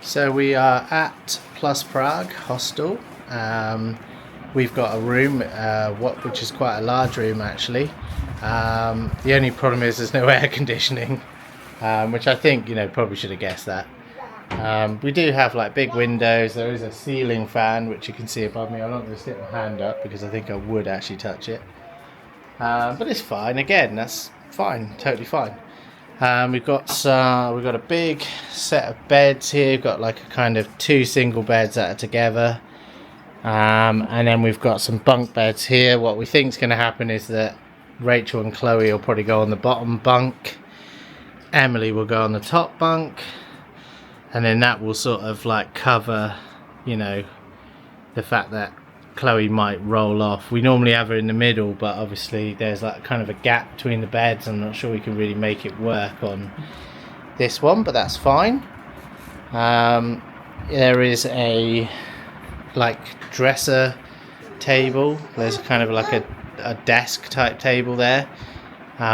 So we are at Plus Prague Hostel. We've got a room, which is quite a large room actually. The only problem is there's no air conditioning, which I think probably should have guessed that. We do have like big windows. There is a ceiling fan which you can see above me. I'm not going to stick my hand up because I think I would actually touch it, but it's fine. Again, that's fine, totally fine. We've got a big set of beds here. We've got like a kind of 2 single beds that are together, and then we've got some bunk beds here. What we think is going to happen is that Rachel and Chloe will probably go on the bottom bunk, Emily will go on the top bunk, and then that will sort of like cover the fact that Chloe might roll off. We normally have her in the middle, but obviously there's like kind of a gap between the beds. I'm not sure we can really make it work on this one, but that's fine. There is a like dresser table. There's kind of like a desk type table there,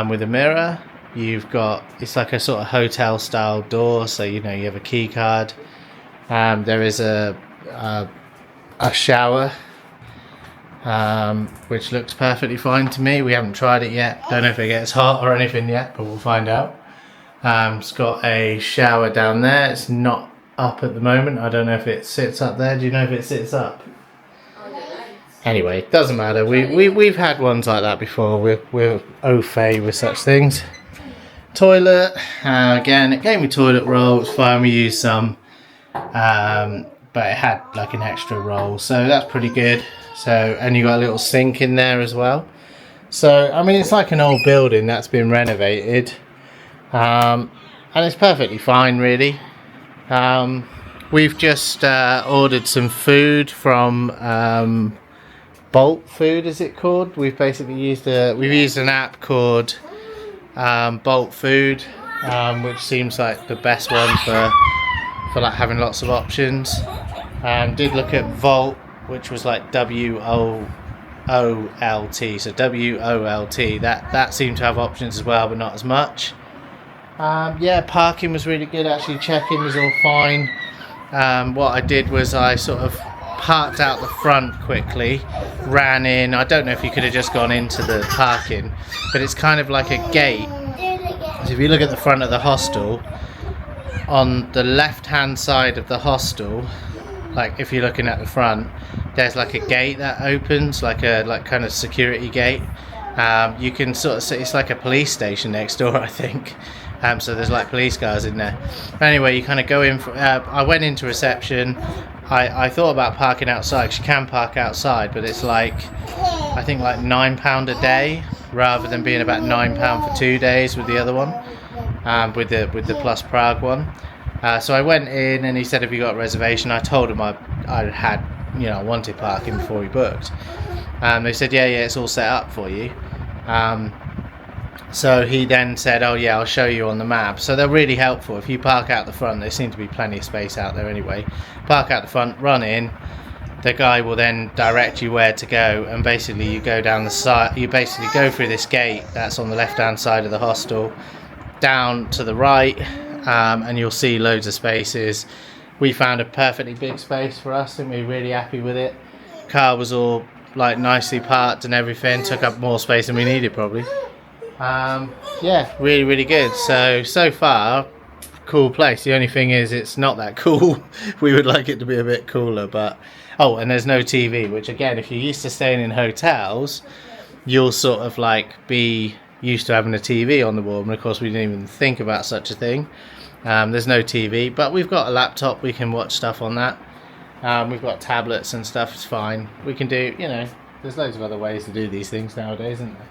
with a mirror. It's like a sort of hotel style door, so you have a key card. There is a shower, which looks perfectly fine to me. We haven't tried it yet. Don't know if it gets hot or anything yet, but we'll find out. It's got a shower down there. It's not up at the moment. I don't know if it sits up there. Do you know if it sits up? Anyway, doesn't matter. We've had ones like that before. We're au fait with such things. Toilet, again, it came with toilet roll. It's fine. We used some, but it had like an extra roll, so that's pretty good. And you got a little sink in there as well. So I mean, it's like an old building that's been renovated, and it's perfectly fine, really. We've just ordered some food from Bolt Food, is it called? We've basically used an app called Bolt Food, which seems like the best one for like having lots of options. Did look at Volt, which was like WOLT, so WOLT. That seemed to have options as well, but not as much. Yeah, parking was really good actually. Check-in was all fine. What I did was I sort of parked out the front quickly, ran in. I don't know if you could have just gone into the parking, but it's kind of like a gate. So if you look at the front of the hostel, on the left hand side of the hostel, like if you're looking at the front, there's like a gate that opens, like kind of security gate. You can sort of see it's like a police station next door, I think. So there's like police cars in there. Anyway, you kind of go in. I went into reception. I thought about parking outside, because you can park outside, but it's like, I think like £9 a day, rather than being about £9 for 2 days with the other one, with the Plus Prague one. So I went in and he said, have you got a reservation? I told him I had, I wanted parking before we booked. They said, yeah, it's all set up for you. So he then said, oh yeah, I'll show you on the map. So they're really helpful. If you park out the front, there seems to be plenty of space out there anyway. Park out the front, run in. The guy will then direct you where to go, and basically you go down the side. You basically go through this gate that's on the left-hand side of the hostel, down to the right, and you'll see loads of spaces. We found a perfectly big space for us, and we're really happy with it. Car was all like nicely parked and everything. Took up more space than we needed probably. Yeah, really, really good. So far, cool place. The only thing is it's not that cool. We would like it to be a bit cooler, but and there's no TV, which again, if you're used to staying in hotels, you'll sort of like be used to having a TV on the wall, and of course we didn't even think about such a thing. There's no TV, but we've got a laptop. We can watch stuff on that. We've got tablets and stuff. It's fine. We can do, there's loads of other ways to do these things nowadays, isn't there?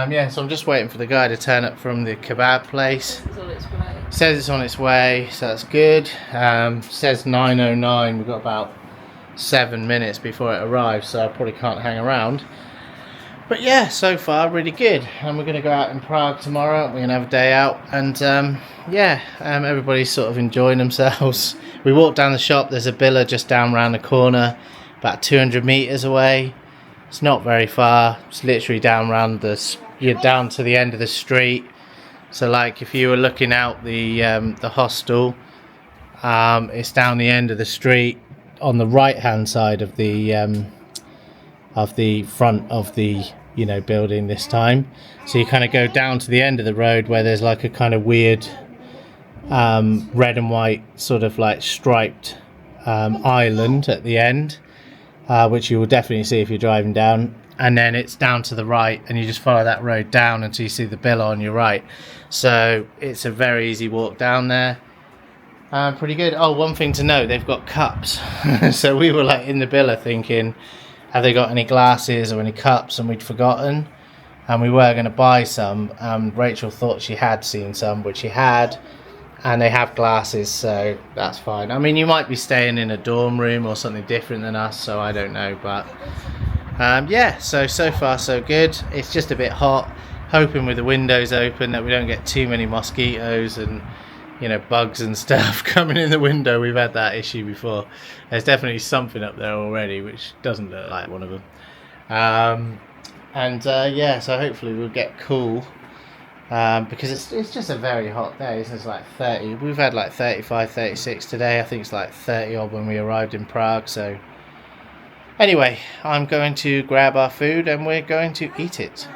Yeah, so I'm just waiting for the guy to turn up from the kebab place. It's on its way. Says it's on its way, so that's good. Says 9:09. We've got about 7 minutes before it arrives, so I probably can't hang around. But yeah, so far really good. And we're going to go out in Prague tomorrow. We're going to have a day out, and everybody's sort of enjoying themselves. We walked down the shop. There's a Billa just down around the corner, about 200 meters away. It's not very far. It's literally down you're down to the end of the street. So like if you were looking out the hostel, It's down the end of the street on the right hand side of the front of the building this time. So you kind of go down to the end of the road where there's like a kind of weird red and white sort of like striped island at the end, which you will definitely see if you're driving down. And then it's down to the right, and you just follow that road down until you see the villa on your right. So it's a very easy walk down there. Pretty good. Oh, one thing to note, they've got cups. So we were like in the villa thinking, have they got any glasses or any cups? And we'd forgotten. And we were going to buy some. Rachel thought she had seen some, which she had. And they have glasses, so that's fine. I mean, you might be staying in a dorm room or something different than us, so I don't know. But yeah, so far so good. It's just a bit hot. Hoping with the windows open that we don't get too many mosquitoes and bugs and stuff coming in the window. We've had that issue before. There's definitely something up there already, which doesn't look like one of them. Yeah, so hopefully we'll get cool. Because it's just a very hot day. It's like 30. We've had like 35, 36 today. I think it's like 30 odd when we arrived in Prague. So anyway, I'm going to grab our food and we're going to eat it.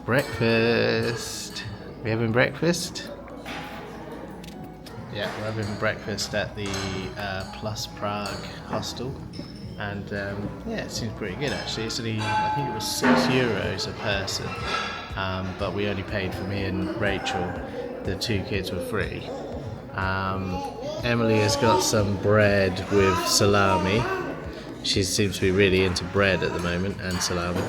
Breakfast. We having breakfast? Yeah, we're having breakfast at the Plus Prague Hostel, and yeah, it seems pretty good actually. It's only, I think it was €6 a person, but we only paid for me and Rachel. The two kids were free. Emily has got some bread with salami. She seems to be really into bread at the moment and salami.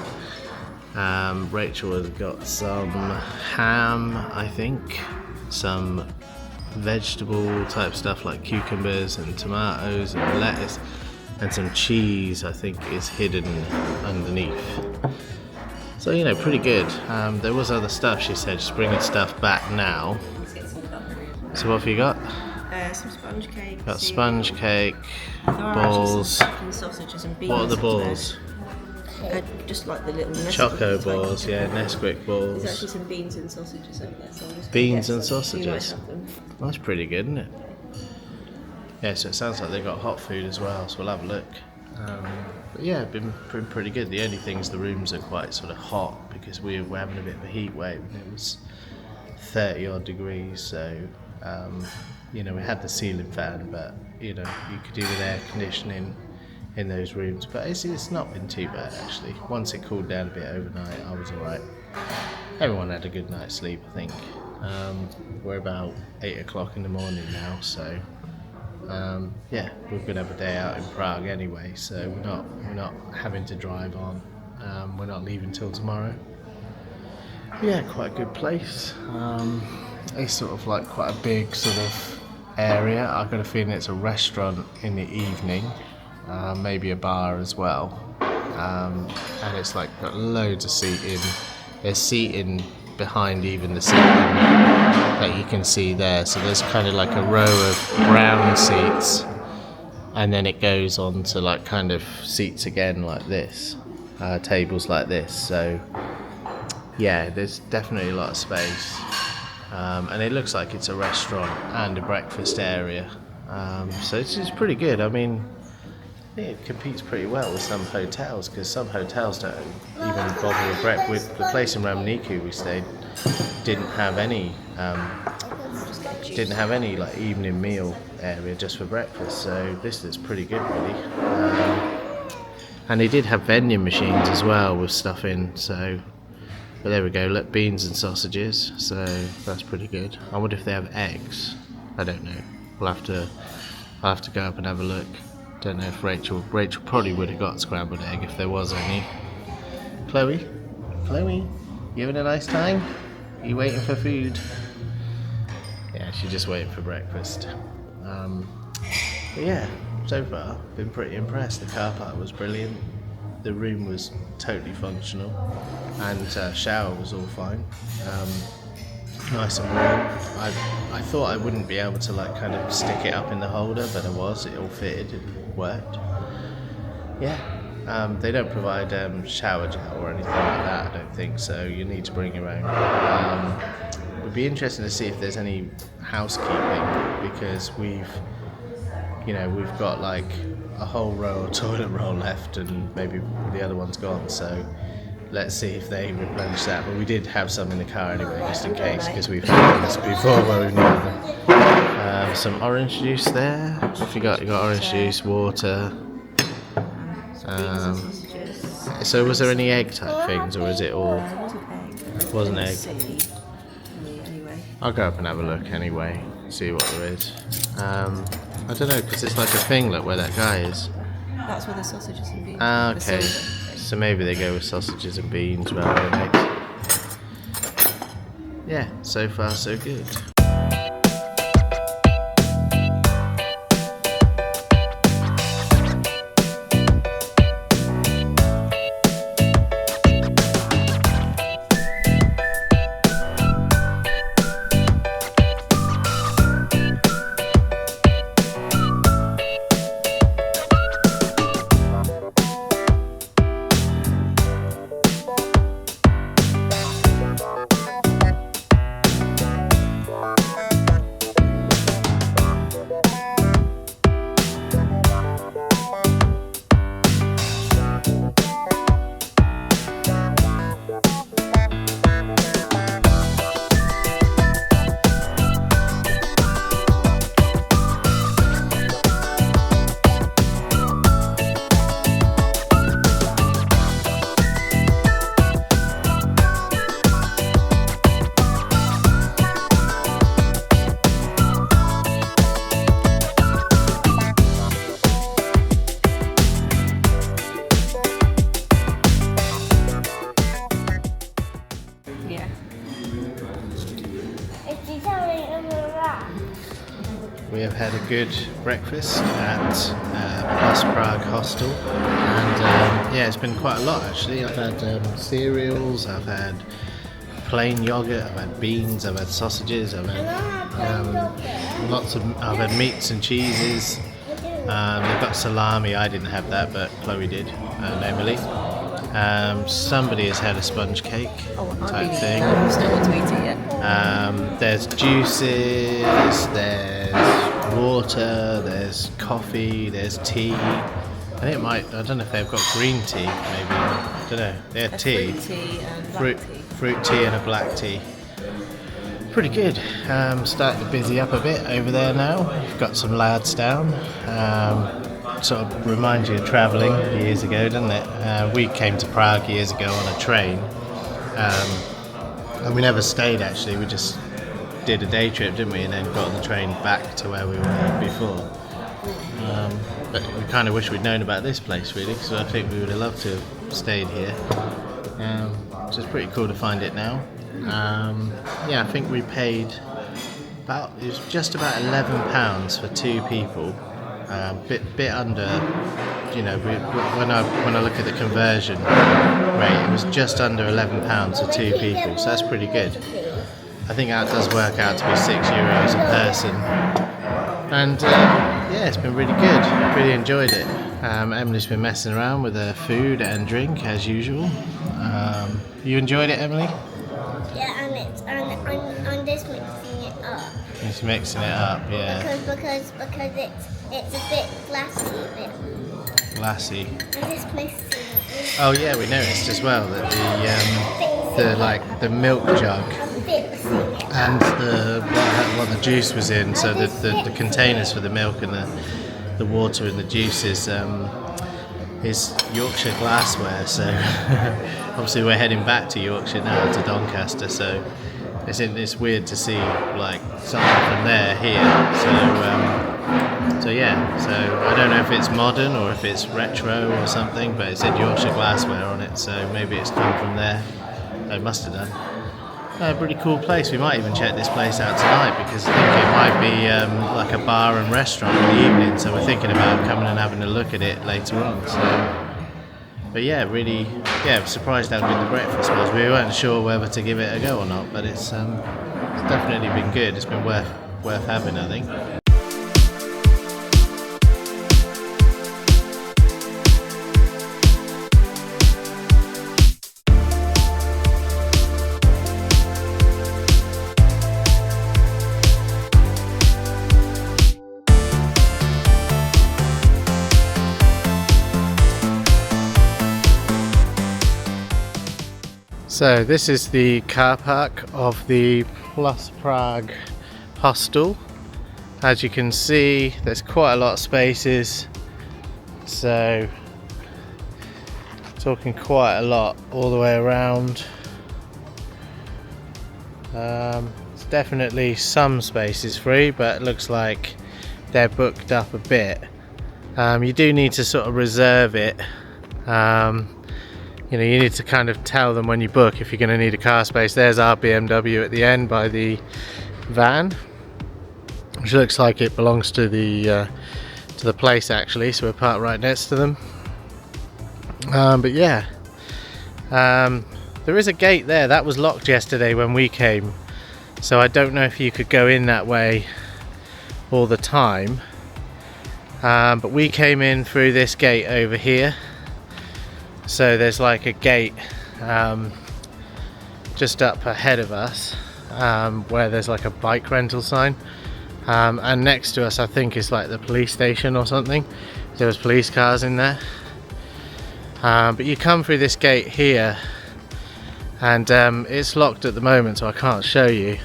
Rachel has got some ham, I think, some vegetable type stuff like cucumbers and tomatoes and lettuce, and some cheese I think is hidden underneath. So pretty good. There was other stuff, she said, just bringing stuff back now. So what have you got? Some sponge cake. Got sponge cake, balls. Sausages and beans. What are the balls? Just like the little Nesquik Choco balls, yeah, Nesquik balls. There's actually some beans and sausages over there. So beans and sausages? You might have them. That's pretty good, isn't it? Yeah, so it sounds like they've got hot food as well, so we'll have a look. But yeah, been pretty good. The only thing is the rooms are quite sort of hot because we're having a bit of a heat wave. It was 30 odd degrees, so we had the ceiling fan, but you could do with air conditioning in those rooms, but it's not been too bad actually. Once it cooled down a bit overnight, I was alright. Everyone had a good night's sleep, I think. We're about 8 o'clock in the morning now, so yeah, we're gonna have a day out in Prague anyway, so we're not having to drive on. We're not leaving till tomorrow. Yeah, quite a good place. It's sort of like quite a big sort of area. I've got a feeling it's a restaurant in the evening. Maybe a bar as well, and it's like got loads of seating. There's seating behind even the seating that you can see there, so there's kind of like a row of brown seats, and then it goes on to like kind of seats again like this, tables like this. So yeah, there's definitely a lot of space, and it looks like it's a restaurant and a breakfast area, so it's just pretty good. I mean, it competes pretty well with some hotels, because some hotels don't even bother with breakfast. With the place in Ramniku we stayed didn't have any like evening meal area just for breakfast, so this is pretty good really. And they did have vending machines as well with stuff in, so But there we go, look, beans and sausages, so that's pretty good. I wonder if they have eggs. I don't know. I'll have to go up and have a look. Don't know if Rachel probably would have got scrambled egg if there was any. Chloe, you having a nice time? Are you waiting for food? Yeah, she's just waiting for breakfast. But yeah, so far been pretty impressed. The car park was brilliant. The room was totally functional, and shower was all fine. Nice and warm. I thought I wouldn't be able to like kind of stick it up in the holder, but it all fitted and worked. Yeah, they don't provide shower gel or anything like that, I don't think, so you need to bring your own. It would be interesting to see if there's any housekeeping, because we've got like a whole row of toilet roll left and maybe the other one's gone, so let's see if they replenish that. But we did have some in the car anyway, just in case, because we've had this before where we've needed them. Some orange juice there. If you got orange juice, water. So was there any egg type things, or is it all? Wasn't egg. I'll go up and have a look anyway, see what there is. I don't know, because it's like a thing, look, where that guy is. That's where the sausages and beans. Ah, okay. So maybe they go with sausages and beans rather than eggs. Yeah, so far so good. We have had a good breakfast at Plus Prague Hostel, and yeah, it's been quite a lot actually. I've had cereals, I've had plain yogurt, I've had beans, I've had sausages, I've had I've had meats and cheeses. They've got salami. I didn't have that, but Chloe did, and Emily. Somebody has had a sponge cake type thing. Still want to eat it yet. There's juices, there's water, there's coffee, there's tea. I don't know if they've got green tea, maybe. I don't know. They had tea. Fruit tea and black tea. Fruit tea and a black tea. Pretty good. Starting to busy up a bit over there now. We've got some lads down. Sort of reminds you of travelling years ago, doesn't it? We came to Prague years ago on a train, and we never stayed actually. We just did a day trip, didn't we? And then got on the train back to where we were before. But we kind of wish we'd known about this place really, because I think we would have loved to have stayed here. So it's pretty cool to find it now. Yeah, I think we paid it was just about £11 for two people. Bit under, you know, when I look at the conversion rate, it was just under £11 for two people, so that's pretty good. I think that does work out to be €6 a person, and yeah, it's been really good. Really enjoyed it. Emily's been messing around with her food and drink as usual. You enjoyed it, Emily? Yeah, and I'm just mixing it up. Just mixing it up, yeah. Because it's a bit glassy. Glassy. I'm just mixing it. Oh yeah, we noticed as well that the milk jug and what the juice was in, so the containers for the milk and the water and the juices, is Yorkshire glassware, so obviously we're heading back to Yorkshire now, to Doncaster, so it's weird to see like something from there here. So yeah, so I don't know if it's modern or if it's retro or something, but it said Yorkshire glassware on it, so maybe it's come from there. It must have done. A pretty cool place. We might even check this place out tonight, because I think it might be like a bar and restaurant in the evening, so we're thinking about coming and having a look at it later on. So, but yeah, really, yeah, surprised how good the breakfast was. We weren't sure whether to give it a go or not, but it's definitely been good. It's been worth having, I think. So this is the car park of the Plus Plague Hostel. As you can see, there's quite a lot of spaces, so talking quite a lot all the way around. It's definitely some spaces free, but it looks like they're booked up a bit. You do need to sort of reserve it. You know, you need to kind of tell them when you book if you're going to need a car space. There's our BMW at the end by the van, which looks like it belongs to the place actually, so we're parked right next to them. But yeah, there is a gate there that was locked yesterday when we came, so I don't know if you could go in that way all the time, but we came in through this gate over here. So there's like a gate just up ahead of us, where there's like a bike rental sign, and next to us I think is like the police station or something. There was police cars in there, but you come through this gate here, and it's locked at the moment, so I can't show you,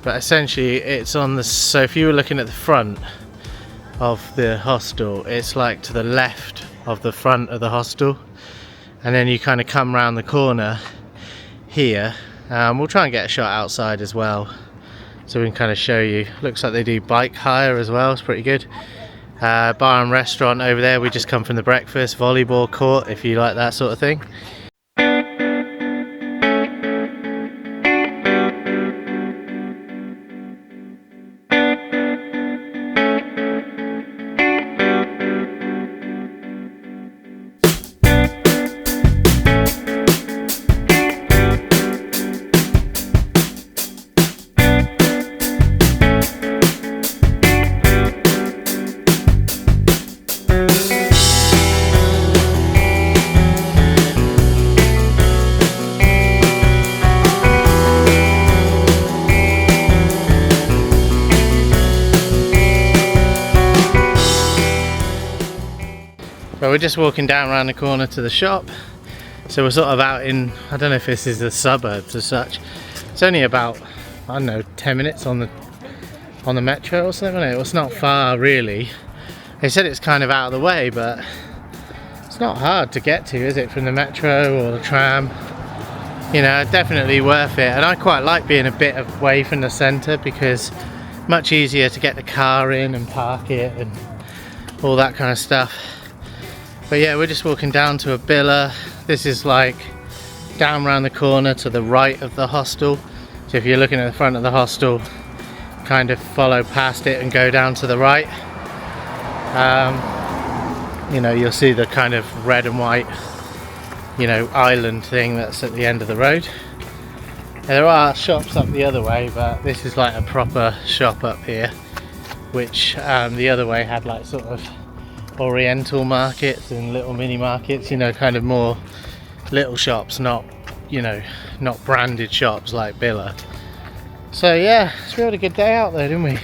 but essentially it's on the, so if you were looking at the front of the hostel, it's like to the left of the front of the hostel, and then you kind of come round the corner here. We'll try and get a shot outside as well, so we can kind of show you. Looks like they do bike hire as well, it's pretty good. Bar and restaurant over there, we just come from the breakfast. Volleyball court if you like that sort of thing. But we're just walking down around the corner to the shop, so we're sort of out in, I don't know if this is the suburbs as such. It's only about, I don't know, 10 minutes on the metro or something. It's not far really. They said it's kind of out of the way, but it's not hard to get to, is it, from the metro or the tram? You know, definitely worth it. And I quite like being a bit away from the centre, because much easier to get the car in and park it and all that kind of stuff. But yeah, we're just walking down to a villa. This is like down around the corner to the right of the hostel. So if you're looking at the front of the hostel, kind of follow past it and go down to the right. You know, you'll see the kind of red and white, you know, island thing that's at the end of the road. There are shops up the other way, but this is like a proper shop up here, which the other way had like sort of oriental markets and little mini markets, you know, kind of more little shops, not, you know, not branded shops like Billa. So yeah, it's really a good day out there, didn't we?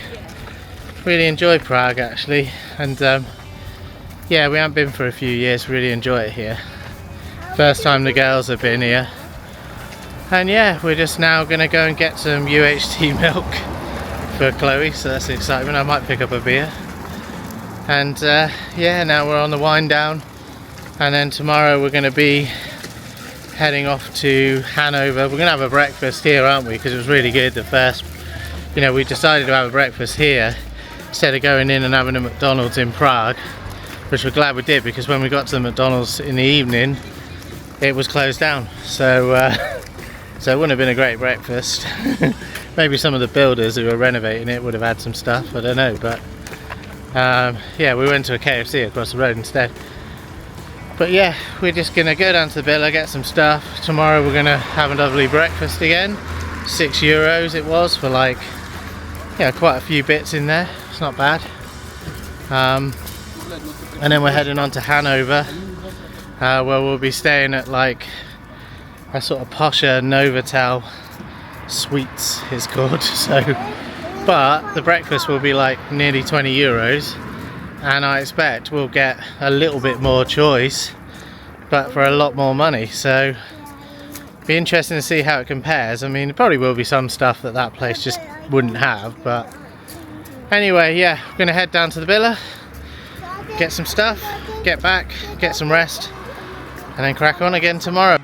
Really enjoyed Prague actually, and yeah, we haven't been for a few years. Really enjoy it here. First time the girls have been here, and yeah, we're just now gonna go and get some UHT milk for Chloe, so that's the excitement. I might pick up a beer. And yeah, now we're on the wind down And then tomorrow we're going to be heading off to Hanover. We're going to have a breakfast here, aren't we? Because it was really good the first, you know, we decided to have a breakfast here instead of going in and having a McDonald's in Prague, which we're glad we did, because when we got to the McDonald's in the evening it was closed down, so so it wouldn't have been a great breakfast. Maybe some of the builders who were renovating it would have had some stuff, I don't know, but yeah, we went to a KFC across the road instead. But yeah, we're just gonna go down to the villa, get some stuff. Tomorrow we're gonna have a lovely breakfast again. €6 it was for, like, yeah, quite a few bits in there. It's not bad. And then we're heading on to Hanover, where we'll be staying at like a sort of posher Novotel Suites it's called. So, but the breakfast will be like nearly €20, and I expect we'll get a little bit more choice, but for a lot more money. So be interesting to see how it compares. I mean, there probably will be some stuff that that place just wouldn't have, but anyway, yeah, we're gonna head down to the villa, get some stuff, get back, get some rest, and then crack on again tomorrow.